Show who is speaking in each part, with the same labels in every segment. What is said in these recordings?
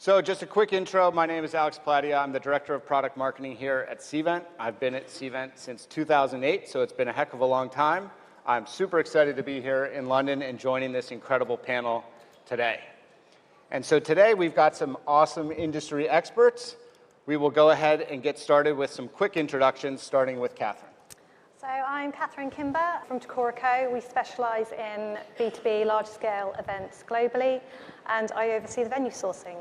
Speaker 1: So just a quick intro. My name is Alex Platia. I'm the Director of Product Marketing here at Cvent. I've been at Cvent since 2008, so it's been a heck of a long time. I'm super excited to be here in London and joining this incredible panel today. And so today we've got some awesome industry experts. We will go ahead and get started with some quick introductions, starting with Catherine.
Speaker 2: So I'm Catherine Kimber from Tecorico. We specialise in B2B large-scale events globally, and I oversee the venue sourcing.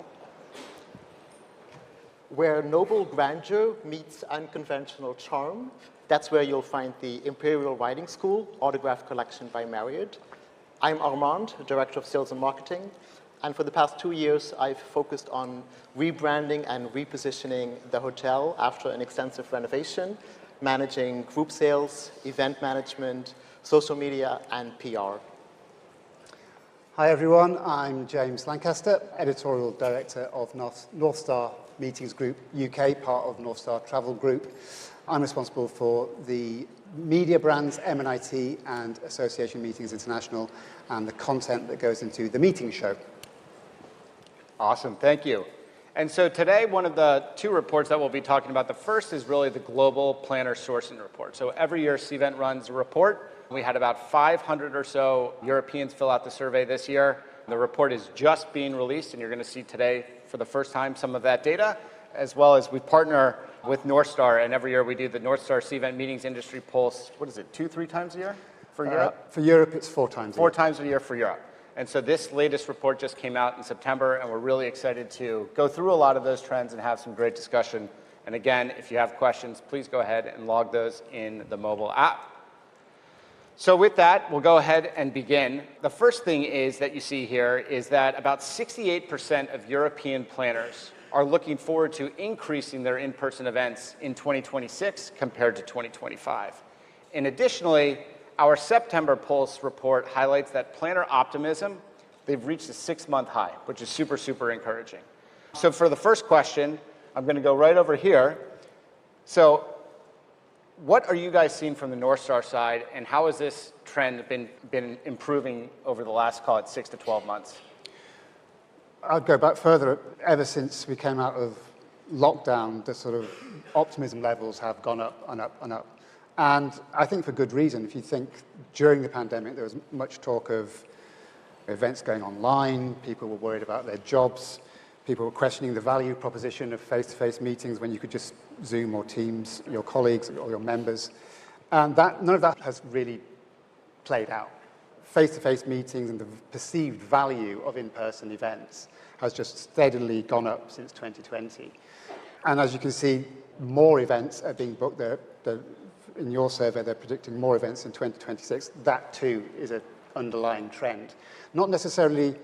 Speaker 3: Where noble grandeur meets unconventional charm, that's where you'll find the Imperial Riding School Autograph Collection by Marriott. I'm Armand, Director of Sales and Marketing, and for the past 2 years, I've focused on rebranding and repositioning the hotel after an extensive renovation, managing group sales, event management, social media, and PR.
Speaker 4: Hi everyone, I'm James Lancaster, Editorial Director of North Star Meetings Group UK, part of North Star Travel Group. I'm responsible for the media brands, M&IT and Association Meetings International, and the content that goes into the meeting show.
Speaker 1: Awesome, thank you. And so today, one of the two reports that we'll be talking about, the first is really the Global Planner Sourcing Report. So every year, Cvent runs a report. We had about 500 or so Europeans fill out the survey this year. The report is just being released, and you're going to see today, for the first time, some of that data, as well as we partner with North Star, and every year we do the North Star Cvent Meetings Industry Pulse. What is it, 2-3 times a year for Europe?
Speaker 4: For Europe, it's 4 times a year.
Speaker 1: 4 times a year for Europe. And so this latest report just came out in September, and we're really excited to go through a lot of those trends and have some great discussion. And again, if you have questions, please go ahead and log those in the mobile app. So with that, we'll go ahead and begin. The first thing is that you see here is that about 68% of European planners are looking forward to increasing their in-person events in 2026 compared to 2025. And additionally, our September Pulse report highlights that planner optimism, they've reached a 6-month high, which is super, super encouraging. So for the first question, I'm going to go right over here. So what are you guys seeing from the North Star side, and how has this trend been improving over the last, call it, 6 to 12 months?
Speaker 4: I'd go back further. Ever since we came out of lockdown, the sort of optimism levels have gone up and up and up. And I think for good reason. If you think during the pandemic, there was much talk of events going online, people were worried about their jobs, people were questioning the value proposition of face-to-face meetings when you could just Zoom or Teams your colleagues or your members. And none of that has really played out. Face-to-face meetings and the perceived value of in-person events has just steadily gone up since 2020. And as you can see, more events are being booked. In your survey, they're predicting more events in 2026. That too is an underlying trend. Not necessarily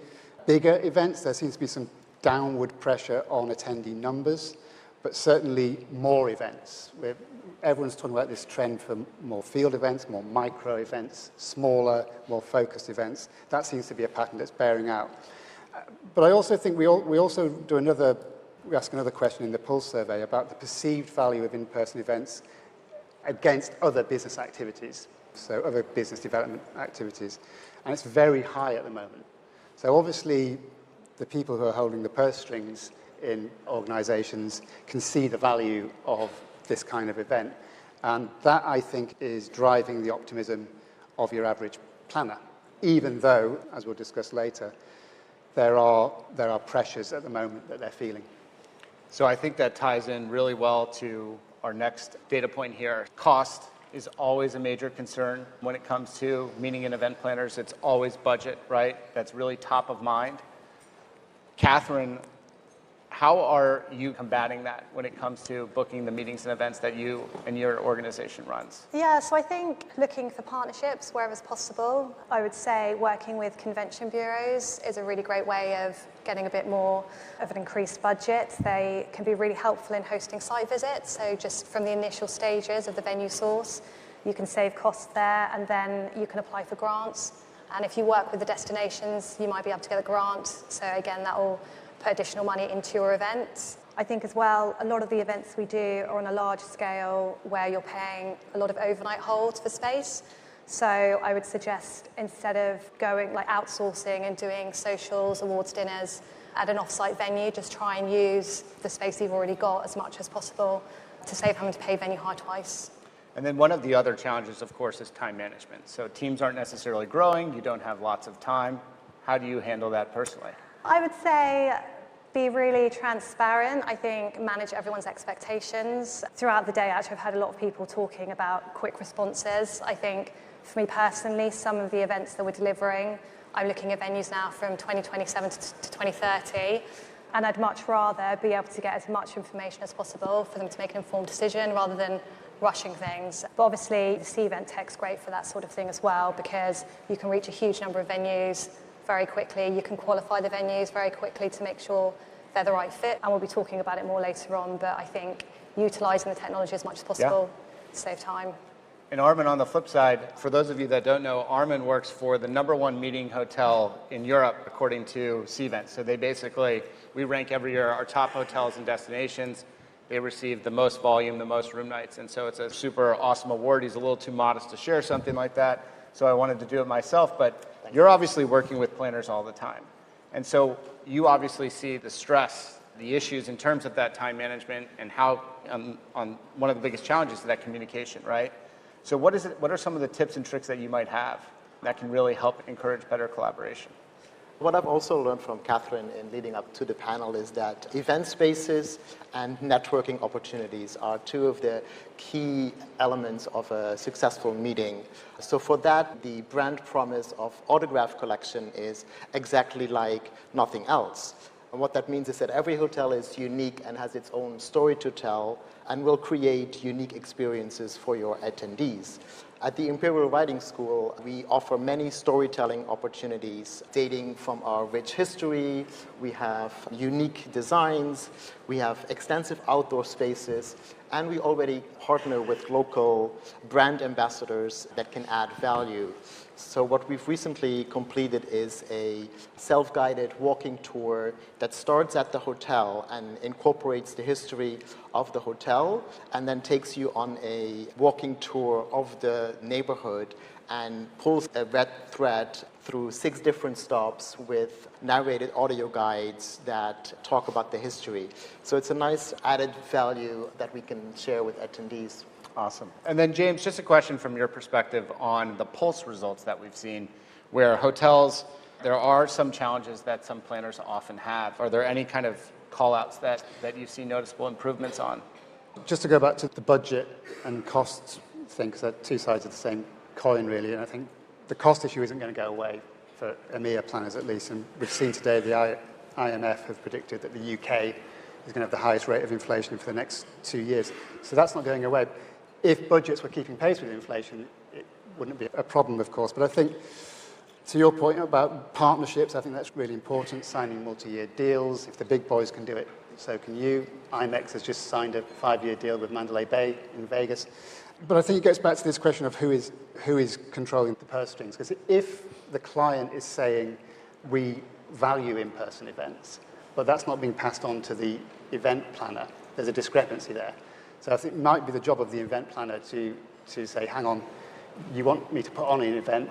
Speaker 4: bigger events. There seems to be some downward pressure on attendee numbers, but certainly more events. Everyone's talking about this trend for more field events, more micro events, smaller, more focused events. That seems to be a pattern that's bearing out. But I also think we also ask another question in the Pulse survey about the perceived value of in-person events against other business activities, so other business development activities. And it's very high at the moment. So obviously, the people who are holding the purse strings in organizations can see the value of this kind of event. And that, I think, is driving the optimism of your average planner, even though, as we'll discuss later, there are pressures at the moment that they're feeling.
Speaker 1: So I think that ties in really well to our next data point here. Cost is always a major concern when it comes to meeting and event planners. It's always budget, right? That's really top of mind. Catherine, how are you combating that when it comes to booking the meetings and events that you and your organization runs?
Speaker 2: Yeah, so I think looking for partnerships wherever possible. I would say working with convention bureaus is a really great way of getting a bit more of an increased budget. They can be really helpful in hosting site visits. So just from the initial stages of the venue source, you can save costs there, and then you can apply for grants. And if you work with the destinations, you might be able to get a grant. So again, that will put additional money into your events. I think as well, a lot of the events we do are on a large scale where you're paying a lot of overnight holds for space. So I would suggest instead of going like outsourcing and doing socials, awards dinners, at an off-site venue, just try and use the space you've already got as much as possible to save having to pay venue hire twice.
Speaker 1: And then one of the other challenges, of course, is time management. So teams aren't necessarily growing. You don't have lots of time. How do you handle that personally?
Speaker 2: I would say be really transparent. I think manage everyone's expectations. Throughout the day, actually, I've had a lot of people talking about quick responses. I think for me personally, some of the events that we're delivering, I'm looking at venues now from 2027 to 2030, and I'd much rather be able to get as much information as possible for them to make an informed decision rather than rushing things. But obviously, the Cvent tech's great for that sort of thing as well, because you can reach a huge number of venues very quickly. You can qualify the venues very quickly to make sure they're the right fit. And we'll be talking about it more later on, but I think utilising the technology as much as possible to save time.
Speaker 1: And Armin, on the flip side, for those of you that don't know, Armin works for the #1 meeting hotel in Europe, according to Cvent. So they basically, we rank every year our top hotels and destinations. They receive the most volume, the most room nights. And so it's a super awesome award. He's a little too modest to share something like that. So I wanted to do it myself, but you're obviously working with planners all the time. And so you obviously see the stress, the issues in terms of that time management and how on one of the biggest challenges is that communication, right? So what are some of the tips and tricks that you might have that can really help encourage better collaboration?
Speaker 3: What I've also learned from Catherine in leading up to the panel is that event spaces and networking opportunities are two of the key elements of a successful meeting. So for that, the brand promise of autograph collection is exactly like nothing else. And what that means is that every hotel is unique and has its own story to tell and will create unique experiences for your attendees. At the Imperial Writing School, we offer many storytelling opportunities dating from our rich history. We have unique designs, we have extensive outdoor spaces, and we already partner with local brand ambassadors that can add value. So what we've recently completed is a self-guided walking tour that starts at the hotel and incorporates the history of the hotel and then takes you on a walking tour of the neighborhood and pulls a red thread through 6 different stops with narrated audio guides that talk about the history. So it's a nice added value that we can share with attendees.
Speaker 1: Awesome. And then James, just a question from your perspective on the Pulse results that we've seen, where hotels, there are some challenges that some planners often have. Are there any kind of call-outs that you see noticeable improvements on?
Speaker 4: Just to go back to the budget and costs thing, because they're two sides of the same coin, really. And I think the cost issue isn't going to go away for EMEA planners, at least. And we've seen today the IMF have predicted that the UK is going to have the highest rate of inflation for the next 2 years. So that's not going away. If budgets were keeping pace with inflation, it wouldn't be a problem, of course. But I think, to your point about partnerships, I think that's really important, signing multi-year deals. If the big boys can do it, so can you. IMEX has just signed a 5-year deal with Mandalay Bay in Vegas. But I think it goes back to this question of who is controlling the purse strings. Because if the client is saying, we value in-person events, but that's not being passed on to the event planner, there's a discrepancy there. So I think it might be the job of the event planner to say, hang on, you want me to put on an event,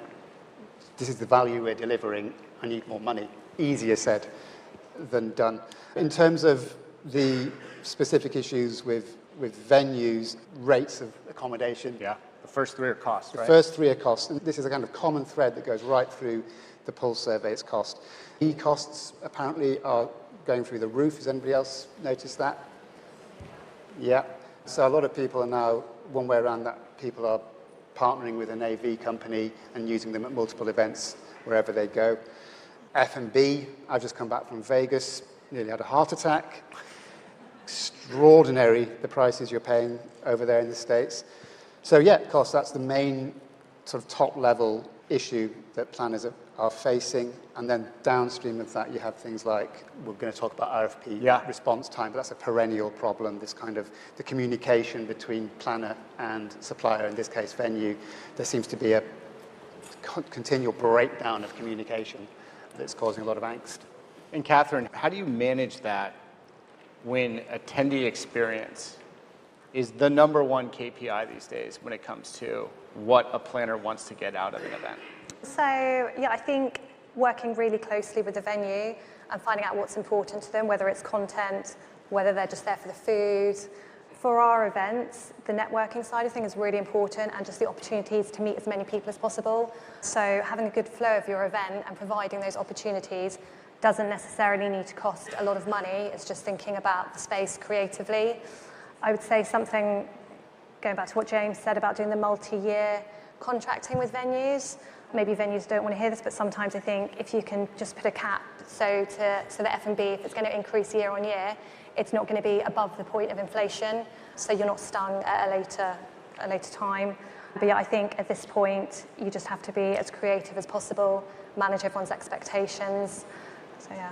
Speaker 4: this is the value we're delivering, I need more money. Easier said than done. In terms of the specific issues with venues, rates of accommodation.
Speaker 1: Yeah, the first 3 are costs, right?
Speaker 4: The first 3 are costs. And this is a kind of common thread that goes right through the Pulse survey, it's cost. E-costs apparently are going through the roof. Has anybody else noticed that? Yeah. So a lot of people are now, one way around that, people are partnering with an AV company and using them at multiple events wherever they go. F&B, I've just come back from Vegas, nearly had a heart attack. Extraordinary, the prices you're paying over there in the States. So yeah, of course, that's the main sort of top-level issue that planners are facing. And then downstream of that, you have things like, we're going to talk about RFP response time, but that's a perennial problem, this kind of the communication between planner and supplier, in this case venue. There seems to be a continual breakdown of communication that's causing a lot of angst.
Speaker 1: And Catherine, how do you manage that when attendee experience is the #1 KPI these days when it comes to what a planner wants to get out of an event?
Speaker 2: So, yeah, I think working really closely with the venue, and finding out what's important to them, whether it's content, whether they're just there for the food. For our events, the networking side of things is really important, and just the opportunities to meet as many people as possible. So having a good flow of your event and providing those opportunities doesn't necessarily need to cost a lot of money. It's just thinking about the space creatively. I would say something, going back to what James said about doing the multi-year contracting with venues. Maybe venues don't want to hear this, but sometimes I think if you can just put a cap, so the F&B, if it's going to increase year on year, it's not going to be above the point of inflation, so you're not stung at a later time. But yeah, I think at this point, you just have to be as creative as possible, manage everyone's expectations. So yeah.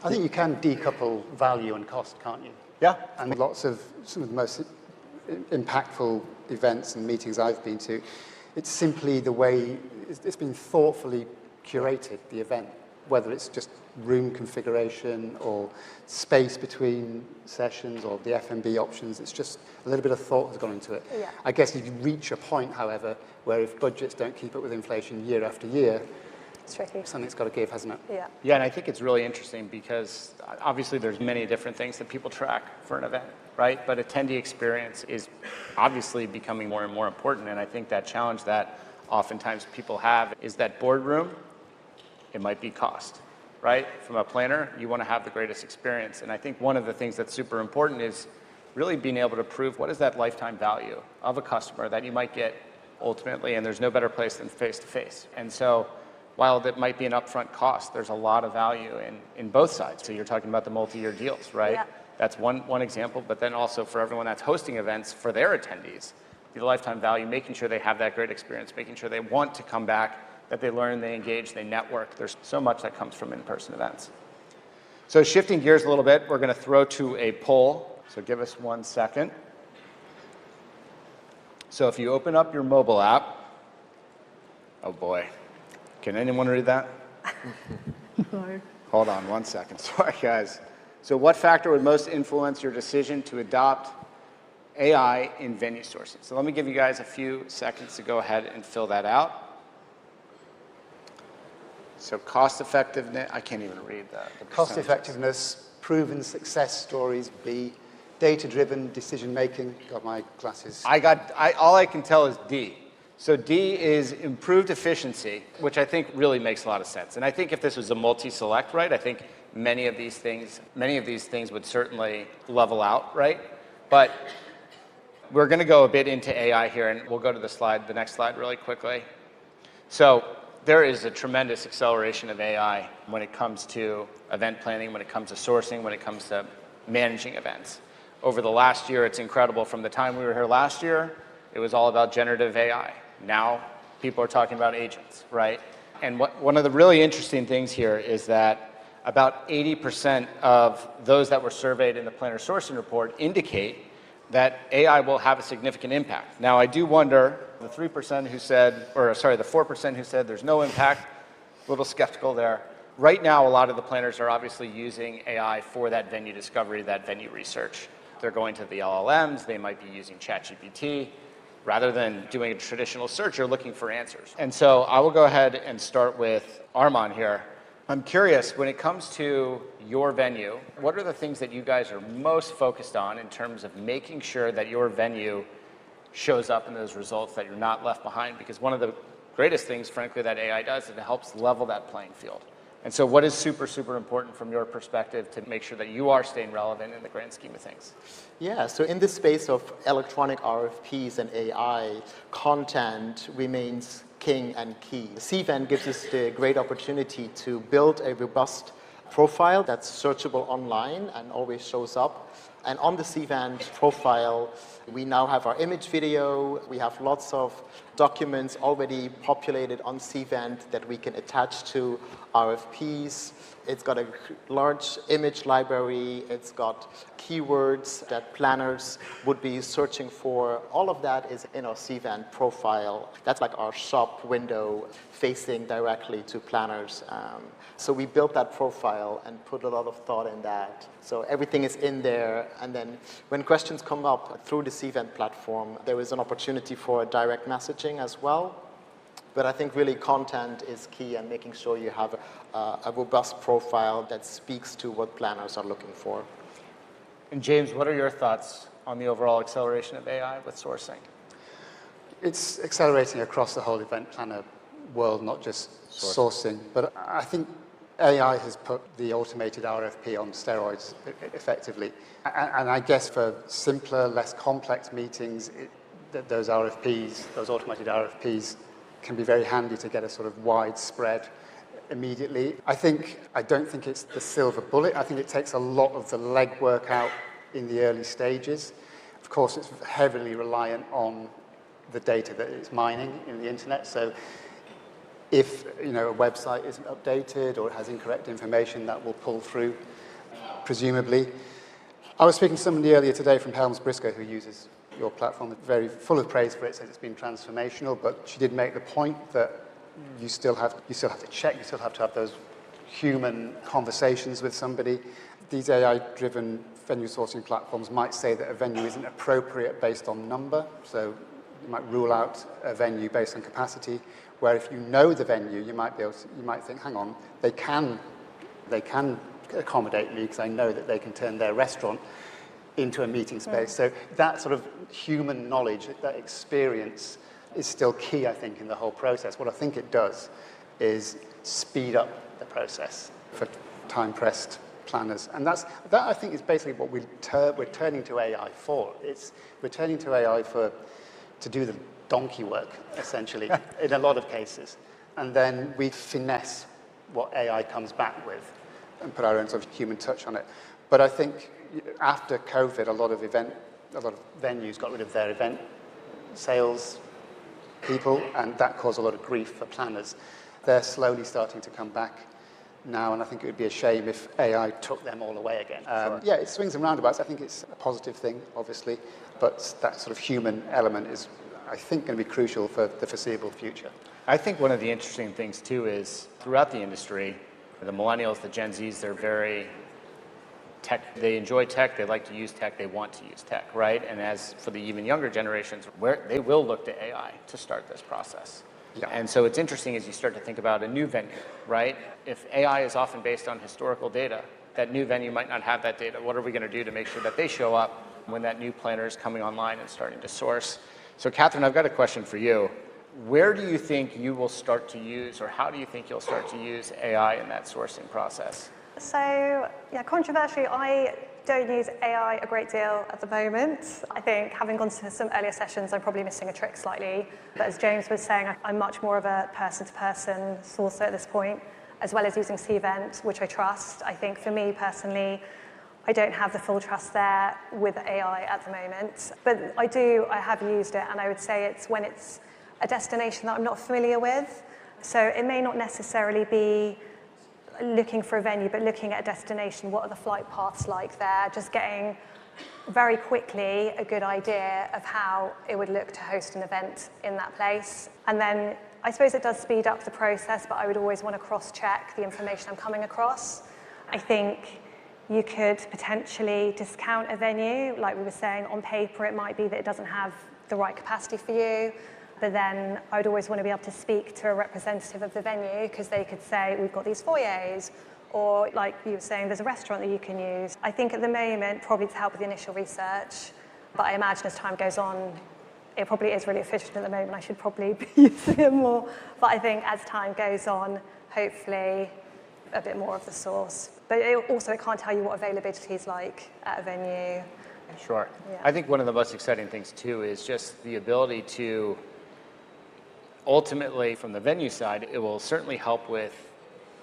Speaker 4: I think you can decouple value and cost, can't you?
Speaker 1: Yeah.
Speaker 4: And lots of some of the most impactful events and meetings I've been to, it's simply the way it's been thoughtfully curated, the event, whether it's just room configuration or space between sessions or the F&B options. It's just a little bit of thought has gone into it.
Speaker 2: Yeah.
Speaker 4: I guess you reach a point, however, where if budgets don't keep up with inflation year after year,
Speaker 2: It's tricky.
Speaker 4: something's got to give, hasn't it?
Speaker 2: Yeah.
Speaker 1: Yeah, and I think it's really interesting because obviously there's many different things that people track for an event, right? But attendee experience is obviously becoming more and more important, and I think that challenge that oftentimes people have is that boardroom, it might be cost, right? From a planner, you want to have the greatest experience, and I think one of the things that's super important is really being able to prove what is that lifetime value of a customer that you might get ultimately, and there's no better place than face-to-face. And so while that might be an upfront cost, there's a lot of value in both sides. So you're talking about the multi-year deals, right?
Speaker 2: Yeah.
Speaker 1: That's one example, but then also for everyone that's hosting events for their attendees, the lifetime value, making sure they have that great experience, making sure they want to come back, that they learn, they engage, they network. There's so much that comes from in-person events. So shifting gears a little bit, we're going to throw to a poll. So give us 1 second. So if you open up your mobile app, oh boy. Can anyone read that?
Speaker 5: No.
Speaker 1: Hold on 1 second. Sorry, guys. So what factor would most influence your decision to adopt AI in venue sourcing? So let me give you guys a few seconds to go ahead and fill that out. So cost effectiveness, I can't even read that.
Speaker 4: Cost effectiveness, proven success stories, B. Data-driven decision-making. Got my glasses.
Speaker 1: All I can tell is D. So D is improved efficiency, which I think really makes a lot of sense. And I think if this was a multi-select, right, I think many of these things would certainly level out, right? But we're going to go a bit into AI here, and we'll go to the next slide really quickly. So there is a tremendous acceleration of AI when it comes to event planning, when it comes to sourcing, when it comes to managing events. Over the last year, it's incredible. From the time we were here last year, it was all about generative AI. Now, people are talking about agents, right? And one of the really interesting things here is that about 80% of those that were surveyed in the planner sourcing report indicate that AI will have a significant impact. Now, I do wonder, the 4% who said there's no impact, a little skeptical there. Right now, a lot of the planners are obviously using AI for that venue discovery, that venue research. They're going to the LLMs, they might be using ChatGPT. Rather than doing a traditional search, you're looking for answers. And so I will go ahead and start with Armand here. I'm curious, when it comes to your venue, what are the things that you guys are most focused on in terms of making sure that your venue shows up in those results, that you're not left behind? Because one of the greatest things, frankly, that AI does is it helps level that playing field. And so what is super, super important from your perspective to make sure that you are staying relevant in the grand scheme of things?
Speaker 3: Yeah, so in the space of electronic RFPs and AI, content remains king and key. Cvent gives us the great opportunity to build a robust profile that's searchable online and always shows up. And on the Cvent profile, we now have our image video. We have lots of documents already populated on Cvent that we can attach to RFPs. It's got a large image library. It's got keywords that planners would be searching for. All of that is in our Cvent profile. That's like our shop window facing directly to planners. So we built that profile and put a lot of thought in that. So everything is in there. And then when questions come up through the Cvent platform, there is an opportunity for direct messaging as well. But I think really content is key, and making sure you have a robust profile that speaks to what planners are looking for.
Speaker 1: And James, what are your thoughts on the overall acceleration of AI with sourcing?
Speaker 4: It's accelerating across the whole event planner world, not just sourcing. But I think AI has put the automated RFP on steroids effectively. And I guess for simpler, less complex meetings, those RFPs, those automated RFPs, can be very handy to get a sort of widespread immediately. I don't think it's the silver bullet. I think it takes a lot of the legwork out in the early stages. Of course, it's heavily reliant on the data that it's mining in the internet. So if a website isn't updated or it has incorrect information, that will pull through, presumably. I was speaking to somebody earlier today from Helms Briscoe who uses your platform, very full of praise for it, says it's been transformational, but she did make the point that you still have to check, you still have to have those human conversations with somebody. These AI-driven venue sourcing platforms might say that a venue isn't appropriate based on number, so you might rule out a venue based on capacity, where if you know the venue, you might think, hang on, they can accommodate me because I know that they can turn their restaurant into a meeting space. So that sort of human knowledge, that experience is still key, I think, in the whole process. What I think it does is speed up the process for time-pressed planners. And that, I think, is basically what we're turning to AI for. We're turning to AI to do the donkey work, essentially, in a lot of cases. And then we finesse what AI comes back with and put our own sort of human touch on it. But I think after COVID, a lot of venues got rid of their event sales people, and that caused a lot of grief for planners. They're slowly starting to come back now, and I think it would be a shame if AI took them all away again. Yeah, it swings and roundabouts. I think it's a positive thing, obviously, but that sort of human element is, I think, going to be crucial for the foreseeable future.
Speaker 1: I think one of the interesting things, too, is throughout the industry, the millennials, the Gen Zs, they're very tech. They enjoy tech. They like to use tech. They want to use tech, right? And as for the even younger generations, they will look to AI to start this process.
Speaker 4: Yeah.
Speaker 1: And so it's interesting as you start to think about a new venue, right? If AI is often based on historical data, that new venue might not have that data. What are we going to do to make sure that they show up when that new planner is coming online and starting to source? So Catherine, I've got a question for you. Where do you think you will start to use, or how do you think you'll start to use AI in that sourcing process?
Speaker 2: So, yeah, controversially, I don't use AI a great deal at the moment. I think having gone to some earlier sessions, I'm probably missing a trick slightly. But as James was saying, I'm much more of a person-to-person sourcer at this point, as well as using Cvent, which I trust. I think for me personally, I don't have the full trust there with AI at the moment. But I have used it, and I would say it's when it's a destination that I'm not familiar with. So it may not necessarily be looking for a venue, but looking at a destination, what are the flight paths like there, just getting very quickly a good idea of how it would look to host an event in that place. And then I suppose it does speed up the process, but I would always want to cross-check the information I'm coming across. I think you could potentially discount a venue. Like we were saying, on paper, it might be that it doesn't have the right capacity for you. But then I would always want to be able to speak to a representative of the venue, because they could say, we've got these foyers, or like you were saying, there's a restaurant that you can use. I think at the moment, probably to help with the initial research, but I imagine as time goes on, it probably is really efficient at the moment. I should probably be using it more. But I think as time goes on, hopefully a bit more of the source. But it can't tell you what availability is like at a venue.
Speaker 1: Sure.
Speaker 2: Yeah.
Speaker 1: I think one of the most exciting things, too, is just the ability to ultimately, from the venue side, it will certainly help with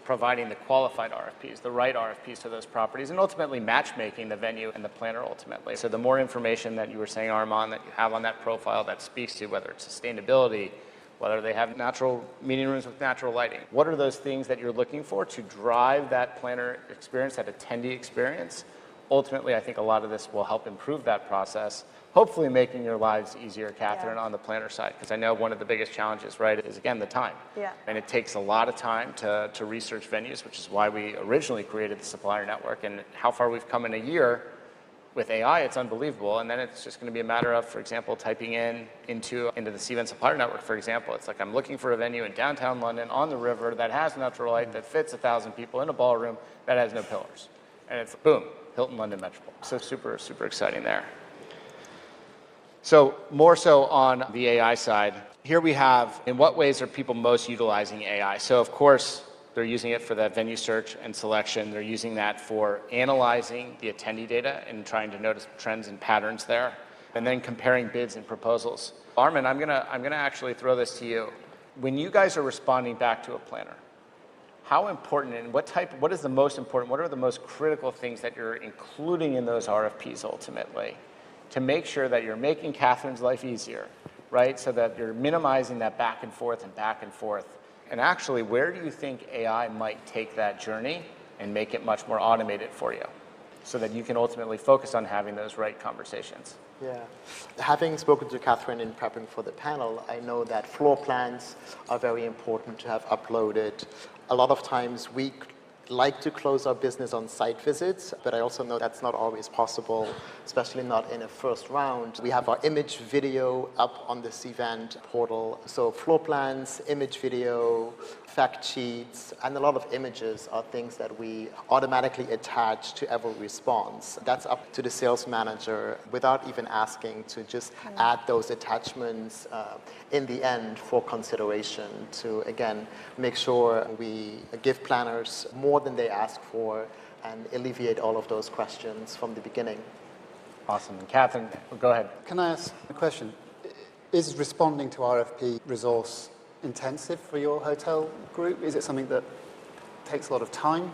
Speaker 1: providing the qualified RFPs, the right RFPs to those properties, and ultimately matchmaking the venue and the planner ultimately. So the more information that you were saying, Armand, that you have on that profile that speaks to whether it's sustainability, whether they have natural meeting rooms with natural lighting, what are those things that you're looking for to drive that planner experience, that attendee experience? Ultimately, I think a lot of this will help improve that process, hopefully making your lives easier, Catherine, on the planner side. Because I know one of the biggest challenges, right, is, again, the time.
Speaker 2: Yeah. And
Speaker 1: it takes a lot of time to research venues, which is why we originally created the supplier network. And how far we've come in a year with AI, it's unbelievable. And then it's just going to be a matter of, for example, typing into the Cvent supplier network, for example. It's like I'm looking for a venue in downtown London on the river that has natural light, that fits 1,000 people in a ballroom, that has no pillars. And it's boom, Hilton London Metropole. So super, super exciting there. So more so on the AI side, here we have, in what ways are people most utilizing AI? So of course, they're using it for that venue search and selection. They're using that for analyzing the attendee data and trying to notice trends and patterns there, and then comparing bids and proposals. Armin, I'm gonna actually throw this to you. When you guys are responding back to a planner, how important and what is the most important, what are the most critical things that you're including in those RFPs ultimately to make sure that you're making Catherine's life easier, right? So that you're minimizing that back and forth. And actually, where do you think AI might take that journey and make it much more automated for you so that you can ultimately focus on having those right conversations?
Speaker 3: Yeah. Having spoken to Catherine in prepping for the panel, I know that floor plans are very important to have uploaded. A lot of times we like to close our business on site visits, but I also know that's not always possible, especially not in a first round. We have our image video up on the Cvent portal. So floor plans, image video, fact sheets, and a lot of images are things that we automatically attach to every response. That's up to the sales manager without even asking to just add those attachments in the end for consideration to, again, make sure we give planners more than they ask for and alleviate all of those questions from the beginning.
Speaker 1: Awesome. And Catherine, go ahead.
Speaker 4: Can I ask a question? Is responding to RFP resource intensive for your hotel group? Is it something that takes a lot of time?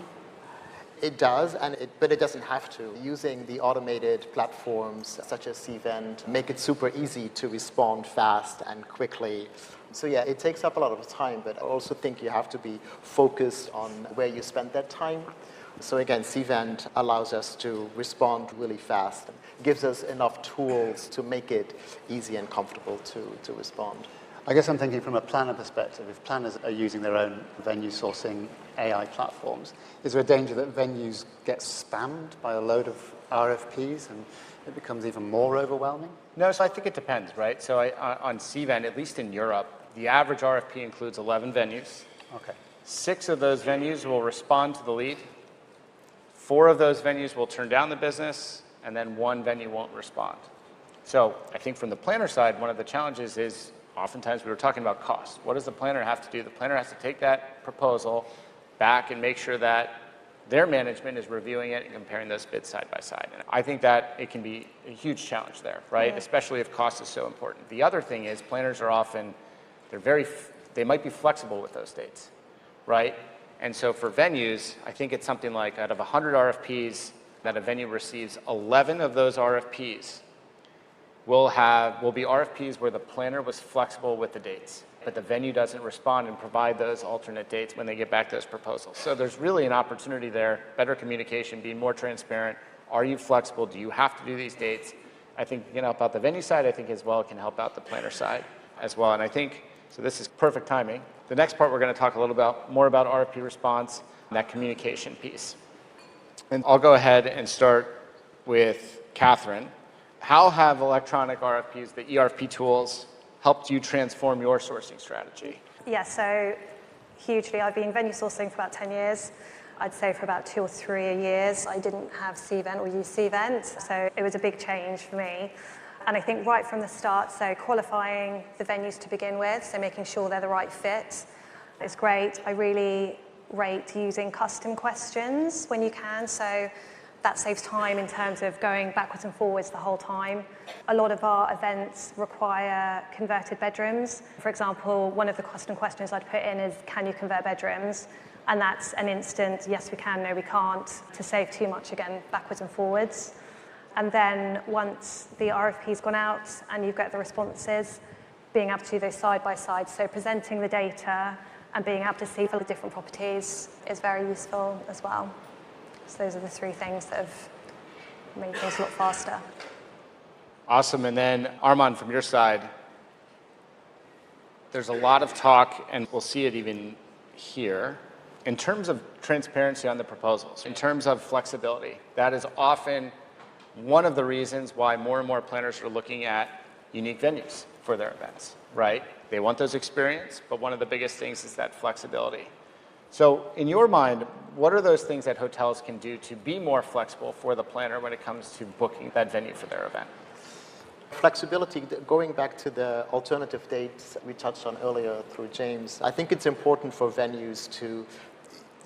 Speaker 3: It does, but it doesn't have to. Using the automated platforms such as Cvent make it super easy to respond fast and quickly. So yeah, it takes up a lot of time, but I also think you have to be focused on where you spend that time. So again, Cvent allows us to respond really fast and gives us enough tools to make it easy and comfortable to respond.
Speaker 4: I guess I'm thinking from a planner perspective. If planners are using their own venue sourcing AI platforms, is there a danger that venues get spammed by a load of RFPs and it becomes even more overwhelming?
Speaker 1: No, so I think it depends, right? So on Cvent, at least in Europe, the average RFP includes 11 venues.
Speaker 4: Okay.
Speaker 1: 6 of those venues will respond to the lead. 4 of those venues will turn down the business, and then 1 venue won't respond. So I think from the planner side, one of the challenges is oftentimes we were talking about cost. What does the planner have to do? The planner has to take that proposal back and make sure that their management is reviewing it and comparing those bids side by side. And I think that it can be a huge challenge there, right? Yeah. Especially if cost is so important. The other thing is planners are often, they might be flexible with those dates, right? And so for venues, I think it's something like out of 100 RFPs that a venue receives, 11 of those RFPs will be RFPs where the planner was flexible with the dates, but the venue doesn't respond and provide those alternate dates when they get back those proposals. So there's really an opportunity there, better communication, being more transparent. Are you flexible? Do you have to do these dates? I think it can help out the venue side. I think as well it can help out the planner side as well. And I think, so this is perfect timing. The next part we're going to talk a little more about RFP response and that communication piece. And I'll go ahead and start with Catherine. How have electronic RFPs, the ERP tools, helped you transform your sourcing strategy?
Speaker 2: Yeah, so hugely. I've been venue sourcing for about 10 years. I'd say for about 2 or 3 years, I didn't have Cvent or use Cvent, so it was a big change for me. And I think right from the start, so qualifying the venues to begin with, so making sure they're the right fit is great. I really rate using custom questions when you can, so that saves time in terms of going backwards and forwards the whole time. A lot of our events require converted bedrooms. For example, one of the custom questions I'd put in is, can you convert bedrooms? And that's an instant, yes we can, no we can't, to save too much, again, backwards and forwards. And then once the RFP's gone out and you've got the responses, being able to do those side by side. So presenting the data and being able to see for the different properties is very useful as well. So those are the 3 things that have made things a lot faster.
Speaker 1: Awesome. And then Armand, from your side, there's a lot of talk, and we'll see it even here, in terms of transparency on the proposals, in terms of flexibility. That is often one of the reasons why more and more planners are looking at unique venues for their events, right? They want those experience, but one of the biggest things is that flexibility. So in your mind, what are those things that hotels can do to be more flexible for the planner when it comes to booking that venue for their event?
Speaker 3: Flexibility, going back to the alternative dates we touched on earlier through James, I think it's important for venues to,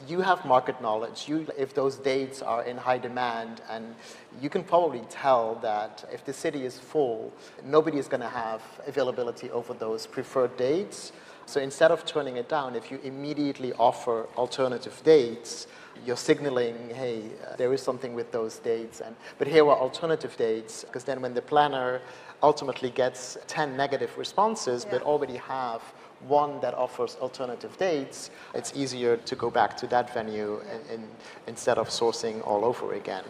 Speaker 3: you have market knowledge. If those dates are in high demand, and you can probably tell that if the city is full, nobody is going to have availability over those preferred dates. So instead of turning it down, if you immediately offer alternative dates, you're signaling, hey, there is something with those dates, but here are alternative dates, because then when the planner ultimately gets 10 negative responses, but already have one that offers alternative dates, it's easier to go back to that venue instead of sourcing all over again.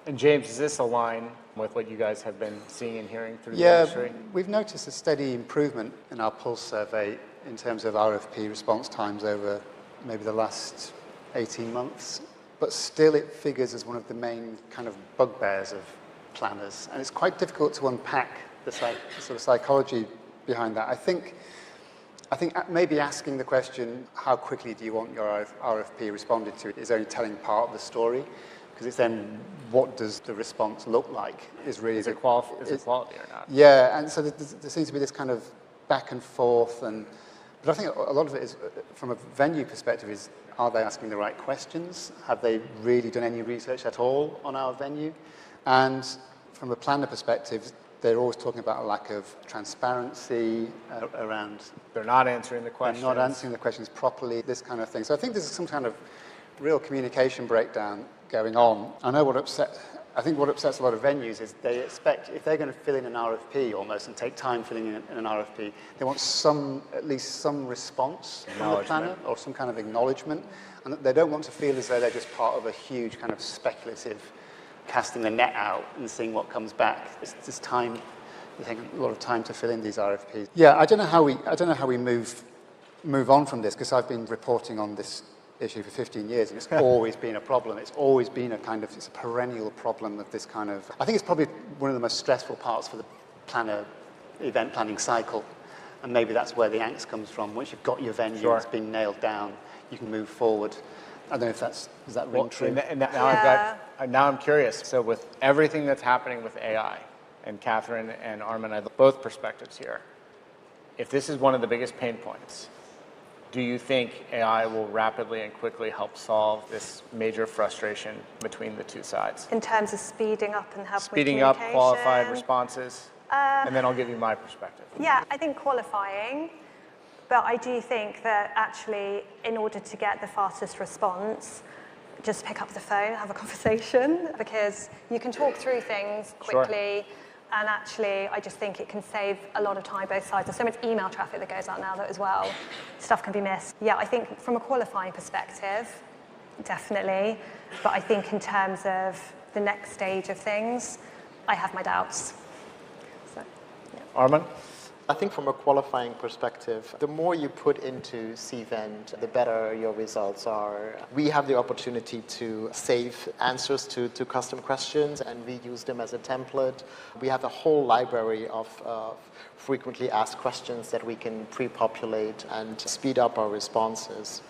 Speaker 1: And James, does this align with what you guys have been seeing and hearing through the industry?
Speaker 4: Yeah, we've noticed a steady improvement in our pulse survey in terms of RFP response times over maybe the last 18 months, but still it figures as one of the main kind of bugbears of planners, and it's quite difficult to unpack the sort of psychology behind that. I think maybe asking the question, how quickly do you want your RFP responded to, is only telling part of the story, because it's then what does the response look like is really
Speaker 1: Is it quality or not?
Speaker 4: Yeah, and so there seems to be this kind of back and forth, but I think a lot of it is, from a venue perspective, is are they asking the right questions? Have they really done any research at all on our venue? And from a planner perspective, they're always talking about a lack of transparency around...
Speaker 1: They're not answering the questions.
Speaker 4: They're not answering the questions properly, this kind of thing. So I think there's some kind of real communication breakdown going on. I think what upsets a lot of venues is they expect, if they're going to fill in an RFP almost and take time filling in an RFP, they want at least some response from the planner or some kind of acknowledgement. And they don't want to feel as though they're just part of a huge kind of speculative casting the net out and seeing what comes back. It's time, they take a lot of time to fill in these RFPs. Yeah, I don't know how we move on from this, because I've been reporting on this issue for 15 years, and it's always been a problem. It's always been it's a perennial problem of this kind of... I think it's probably one of the most stressful parts for the event planning cycle, and maybe that's where the angst comes from. Once you've got your venue, It's been nailed down, you can move forward. I don't know if does that ring true?
Speaker 1: And now I'm curious. So with everything that's happening with AI, and Catherine and Armin, I have both perspectives here. If this is one of the biggest pain points, do you think AI will rapidly and quickly help solve this major frustration between the two sides?
Speaker 2: In terms of speeding up and helping
Speaker 1: Speeding
Speaker 2: with
Speaker 1: up
Speaker 2: communication?
Speaker 1: qualified responses, and then I'll give you my perspective.
Speaker 2: Yeah, I think qualifying, but I do think that actually, in order to get the fastest response, just pick up the phone, have a conversation, because you can talk through things quickly. And actually, I just think it can save a lot of time both sides. There's so much email traffic that goes out now that as well, stuff can be missed. Yeah, I think from a qualifying perspective, definitely. But I think in terms of the next stage of things, I have my doubts. So, yeah.
Speaker 1: Armin?
Speaker 3: I think from a qualifying perspective, the more you put into Cvent, the better your results are. We have the opportunity to save answers to custom questions, and we use them as a template. We have a whole library of frequently asked questions that we can pre-populate and speed up our responses.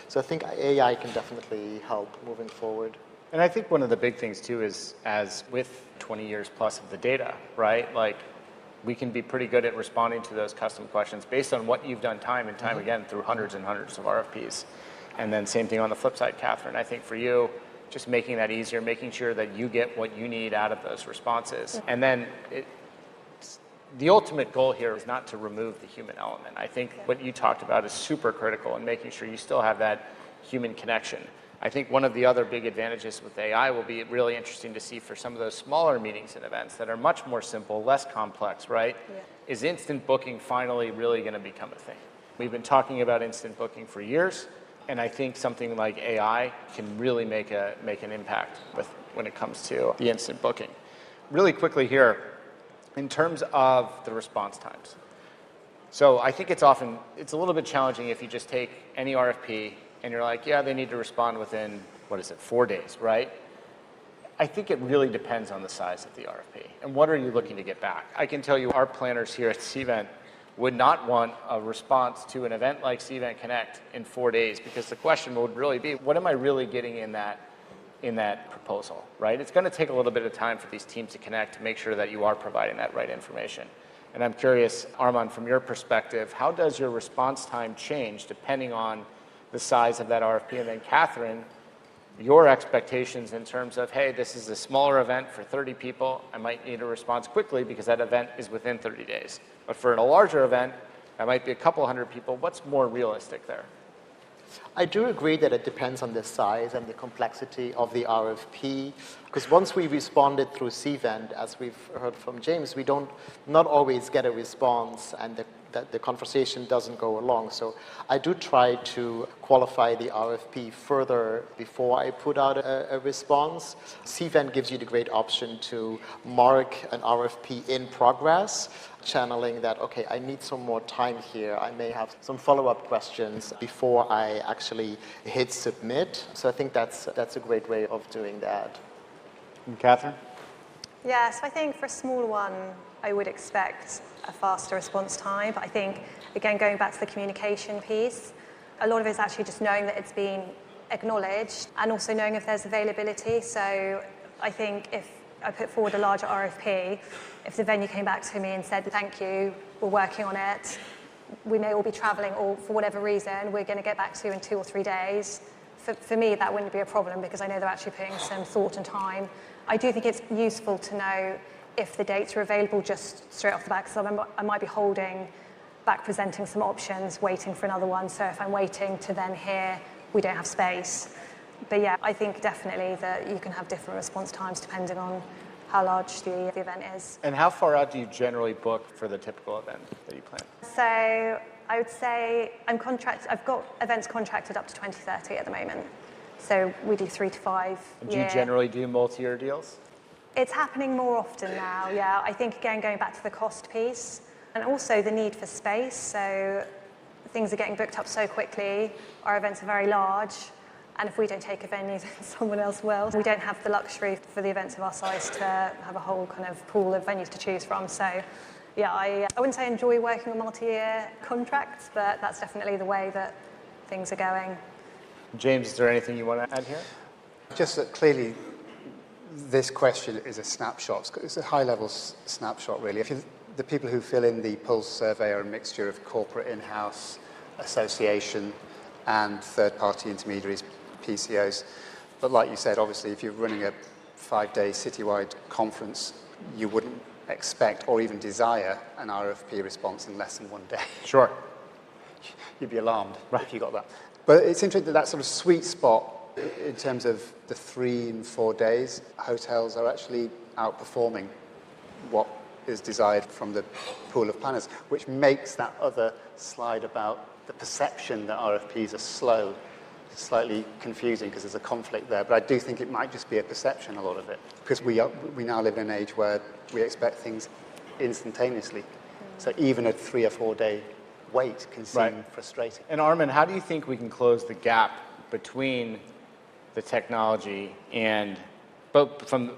Speaker 3: So I think AI can definitely help moving forward.
Speaker 1: And I think one of the big things too is, as with 20 years plus of the data, right? Like, we can be pretty good at responding to those custom questions based on what you've done time and time again through hundreds and hundreds of RFPs. And then same thing on the flip side, Catherine. I think for you, just making that easier, making sure that you get what you need out of those responses. And then the ultimate goal here is not to remove the human element. I think what you talked about is super critical in making sure you still have that human connection. I think one of the other big advantages with AI will be really interesting to see for some of those smaller meetings and events that are much more simple, less complex, right? Yeah. Is instant booking finally really going to become a thing? We've been talking about instant booking for years, and I think something like AI can really make an impact when it comes to the instant booking. Really quickly here, in terms of the response times. So I think it's a little bit challenging if you just take any RFP and you're like, yeah, they need to respond within, 4 days, right? I think it really depends on the size of the RFP and what are you looking to get back. I can tell you our planners here at Cvent would not want a response to an event like Cvent Connect in 4 days, because the question would really be, what am I really getting in that proposal, right? It's going to take a little bit of time for these teams to connect to make sure that you are providing that right information. And I'm curious, Armand, from your perspective, how does your response time change depending on the size of that RFP? And then Catherine, your expectations in terms of, hey, this is a smaller event for 30 people. I might need a response quickly because that event is within 30 days. But for a larger event, that might be a couple hundred people. What's more realistic there?
Speaker 3: I do agree that it depends on the size and the complexity of the RFP, because once we responded through Cvent, as we've heard from James, we don't not always get a response, and the conversation doesn't go along. So I do try to qualify the RFP further before I put out a response. Cvent gives you the great option to mark an RFP in progress, channeling that, okay, I need some more time here. I may have some follow-up questions before I actually hit submit. So I think that's a great way of doing that.
Speaker 1: And Catherine?
Speaker 2: Yeah, so I think for a smaller one, I would expect a faster response time. But I think, again, going back to the communication piece, a lot of it is actually just knowing that it's been acknowledged and also knowing if there's availability. So I think if I put forward a larger RFP, if the venue came back to me and said, thank you, we're working on it, we may all be traveling, or for whatever reason, we're going to get back to you in 2 or 3 days. For me, that wouldn't be a problem because I know they're actually putting some thought and time. I do think it's useful to know if the dates are available just straight off the bat, because I might be holding back presenting some options, waiting for another one. So if I'm waiting to then hear we don't have space. But yeah, I think definitely that you can have different response times depending on how large the event is.
Speaker 1: And how far out do you generally book for the typical event that you plan?
Speaker 2: So I would say I've got events contracted up to 2030 at the moment. So we do 3 to 5
Speaker 1: Do you generally do multi-year deals?
Speaker 2: It's happening more often now, yeah. I think, again, going back to the cost piece and also the need for space. So things are getting booked up so quickly. Our events are very large. And if we don't take a venue, then someone else will. We don't have the luxury for the events of our size to have a whole kind of pool of venues to choose from. So, yeah, I wouldn't say I enjoy working on multi-year contracts, but that's definitely the way that things are going.
Speaker 1: James, is there anything you want to add here?
Speaker 4: Just that clearly, this question is a snapshot. It's a high-level snapshot, really. The people who fill in the Pulse survey are a mixture of corporate in-house, association, and third-party intermediaries, PCOs. But like you said, obviously, if you're running a 5-day citywide conference, you wouldn't expect or even desire an RFP response in less than 1 day.
Speaker 1: Sure.
Speaker 4: You'd be alarmed if you got that. But it's interesting that sort of sweet spot in terms of the 3 and 4 days, hotels are actually outperforming what is desired from the pool of planners, which makes that other slide about the perception that RFPs are slow slightly confusing because there's a conflict there. But I do think it might just be a perception, a lot of it, because we now live in an age where we expect things instantaneously. So even a 3 or 4 day wait can seem frustrating.
Speaker 1: And Armand, how do you think we can close the gap between the technology and both from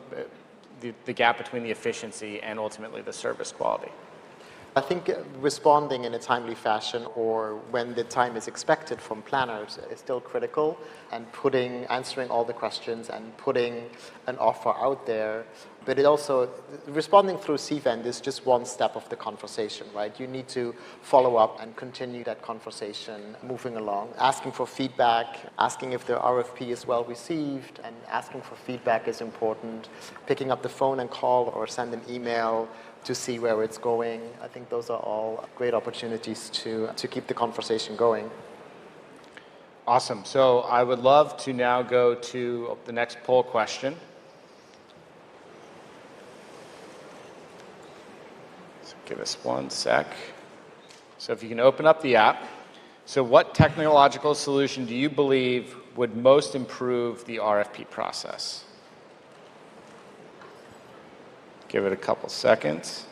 Speaker 1: the gap between the efficiency and ultimately the service quality?
Speaker 3: I think responding in a timely fashion or when the time is expected from planners is still critical, and answering all the questions and putting an offer out there. But it also, responding through Cvent is just one step of the conversation, right? You need to follow up and continue that conversation moving along, asking for feedback, asking if the RFP is well received, and asking for feedback is important. Picking up the phone and call or send an email to see where it's going. I think those are all great opportunities to keep the conversation going.
Speaker 1: Awesome. So I would love to now go to the next poll question. So give us 1 sec. So if you can open up the app. So what technological solution do you believe would most improve the RFP process? Give it a couple seconds.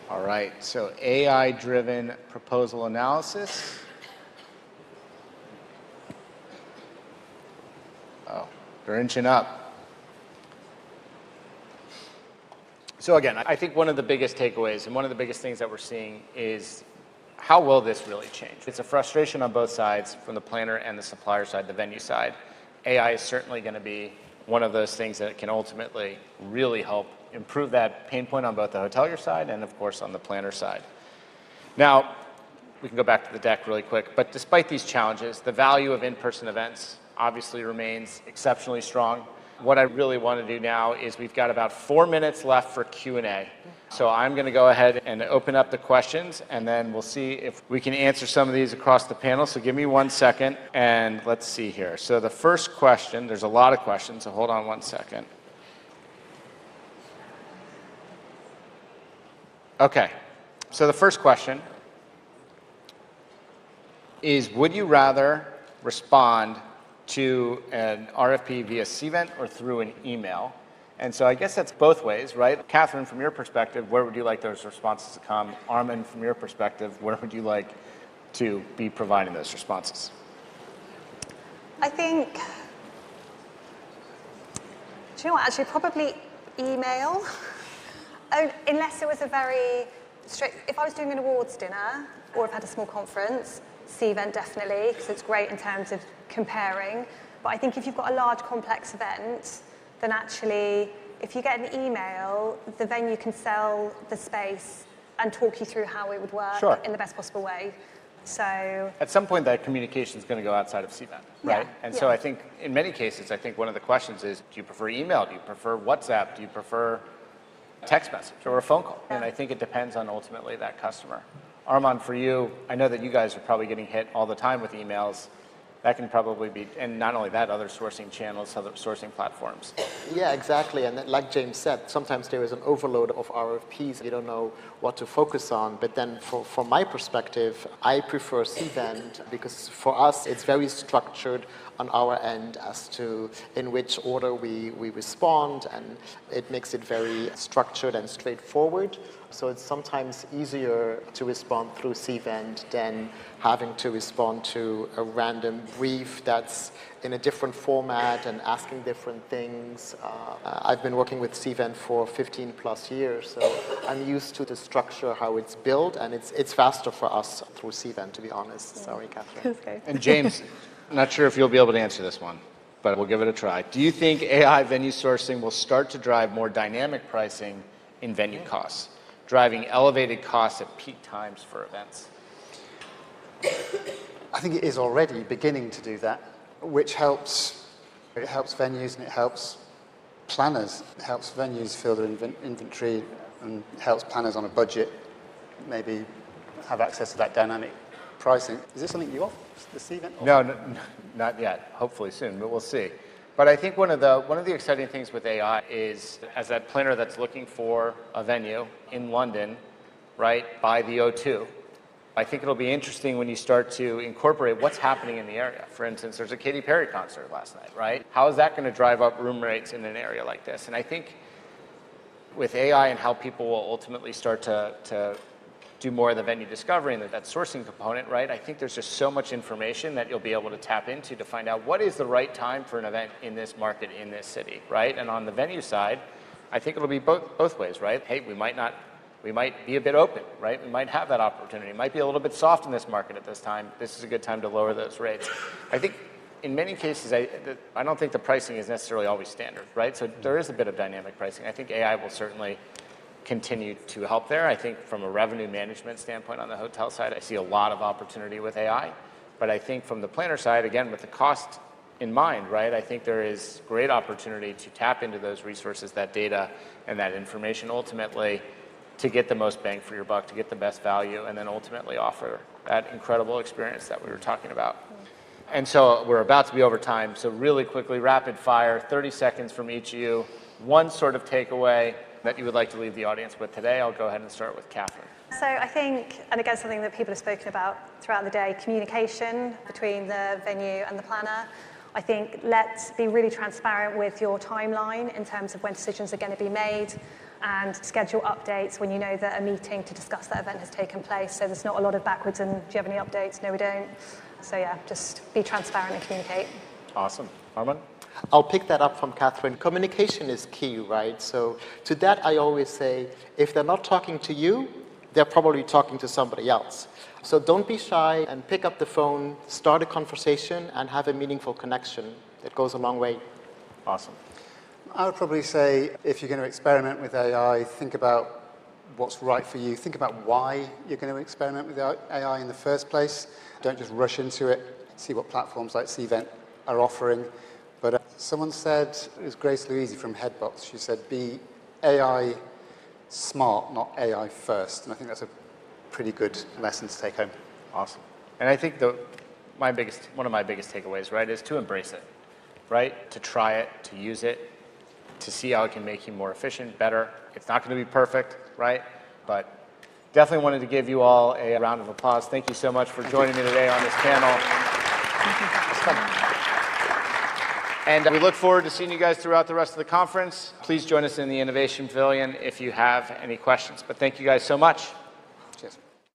Speaker 1: All right, so AI-driven proposal analysis. Oh, they're inching up. So again, I think one of the biggest takeaways and one of the biggest things that we're seeing is how will this really change? It's a frustration on both sides, from the planner and the supplier side, the venue side. AI is certainly going to be one of those things that can ultimately really help improve that pain point on both the hotelier side and, of course, on the planner side. Now, we can go back to the deck really quick, but despite these challenges, the value of in-person events obviously remains exceptionally strong. What I really want to do now is we've got about 4 minutes left for Q&A. So I'm going to go ahead and open up the questions, and then we'll see if we can answer some of these across the panel. So give me 1 second, and let's see here. So the first question, there's a lot of questions, so hold on 1 second. Okay, so the first question is, would you rather respond to an RFP via Cvent or through an email? And so I guess that's both ways, right? Catherine, from your perspective, where would you like those responses to come? Armin, from your perspective, where would you like to be providing those responses?
Speaker 2: I think, do you know what, actually probably email. Unless it was a very strict, if I was doing an awards dinner or I've had a small conference, Cvent definitely, because it's great in terms of comparing. But I think if you've got a large complex event, then actually, if you get an email, the venue can sell the space and talk you through how it would work in the best possible way. So
Speaker 1: at some point, that communication is going to go outside of Cvent, right? And so I think in many cases, I think one of the questions is, do you prefer email? Do you prefer WhatsApp? Do you prefer text message or a phone call? And I think it depends on ultimately that customer. Armand, for you, I know that you guys are probably getting hit all the time with emails. That can probably be, and not only that, other sourcing channels, other sourcing platforms.
Speaker 3: Yeah, exactly. And like James said, sometimes there is an overload of RFPs. You don't know what to focus on. But then from my perspective, I prefer Cvent because for us, it's very structured on our end as to in which order we respond, and it makes it very structured and straightforward. So it's sometimes easier to respond through Cvent than having to respond to a random brief that's in a different format and asking different things. I've been working with Cvent for 15 plus years, so I'm used to the structure, how it's built, and it's faster for us through Cvent, to be honest. Sorry, Catherine.
Speaker 2: Okay.
Speaker 1: And James, I'm not sure if you'll be able to answer this one, but we'll give it a try. Do you think AI venue sourcing will start to drive more dynamic pricing in venue costs, driving elevated costs at peak times for events?
Speaker 4: I think it is already beginning to do that, which helps. It helps venues and it helps planners. It helps venues fill their inventory and helps planners on a budget maybe have access to that dynamic pricing. Is this something you offer, the Cvent?
Speaker 1: No, not yet. Hopefully soon, but we'll see. But I think one of the exciting things with AI is, as that planner that's looking for a venue in London, right, by the O2, I think it'll be interesting when you start to incorporate what's happening in the area. For instance, there's a Katy Perry concert last night, right? How is that going to drive up room rates in an area like this? And I think with AI and how people will ultimately start to do more of the venue discovery and that sourcing component, right? I think there's just so much information that you'll be able to tap into to find out what is the right time for an event in this market, in this city, right? And on the venue side, I think it'll be both ways, right? Hey, we might be a bit open, right? We might have that opportunity. It might be a little bit soft in this market at this time. This is a good time to lower those rates. I think in many cases, I don't think the pricing is necessarily always standard, right? So there is a bit of dynamic pricing. I think AI will certainly continue to help there. I think from a revenue management standpoint on the hotel side, I see a lot of opportunity with AI. But I think from the planner side, again, with the cost in mind, right, I think there is great opportunity to tap into those resources, that data and that information ultimately to get the most bang for your buck, to get the best value, and then ultimately offer that incredible experience that we were talking about. And so we're about to be over time, so really quickly, rapid fire, 30 seconds from each of you, one sort of takeaway that you would like to leave the audience with today. I'll go ahead and start with Catherine.
Speaker 2: So I think, and again, something that people have spoken about throughout the day, communication between the venue and the planner. I think let's be really transparent with your timeline in terms of when decisions are going to be made, and schedule updates when you know that a meeting to discuss that event has taken place. So there's not a lot of backwards and do you have any updates? No, we don't. So yeah, just be transparent and communicate.
Speaker 1: Awesome. Armand?
Speaker 3: I'll pick that up from Catherine. Communication is key, right? So to that, I always say, if they're not talking to you, they're probably talking to somebody else. So don't be shy and pick up the phone, start a conversation, and have a meaningful connection. It goes a long way.
Speaker 1: Awesome.
Speaker 4: I would probably say if you're going to experiment with AI, think about what's right for you. Think about why you're going to experiment with AI in the first place. Don't just rush into it. See what platforms like Cvent are offering. But someone said, it was Grace Louisi from Headbox, she said, be AI smart, not AI first. And I think that's a pretty good lesson to take home.
Speaker 1: Awesome. And I think one of my biggest takeaways, right, is to embrace it, right? To try it, to use it, to see how it can make you more efficient, better. It's not going to be perfect, right? But definitely wanted to give you all a round of applause. Thank you so much for joining me today on this panel. And we look forward to seeing you guys throughout the rest of the conference. Please join us in the Innovation Pavilion if you have any questions. But thank you guys so much.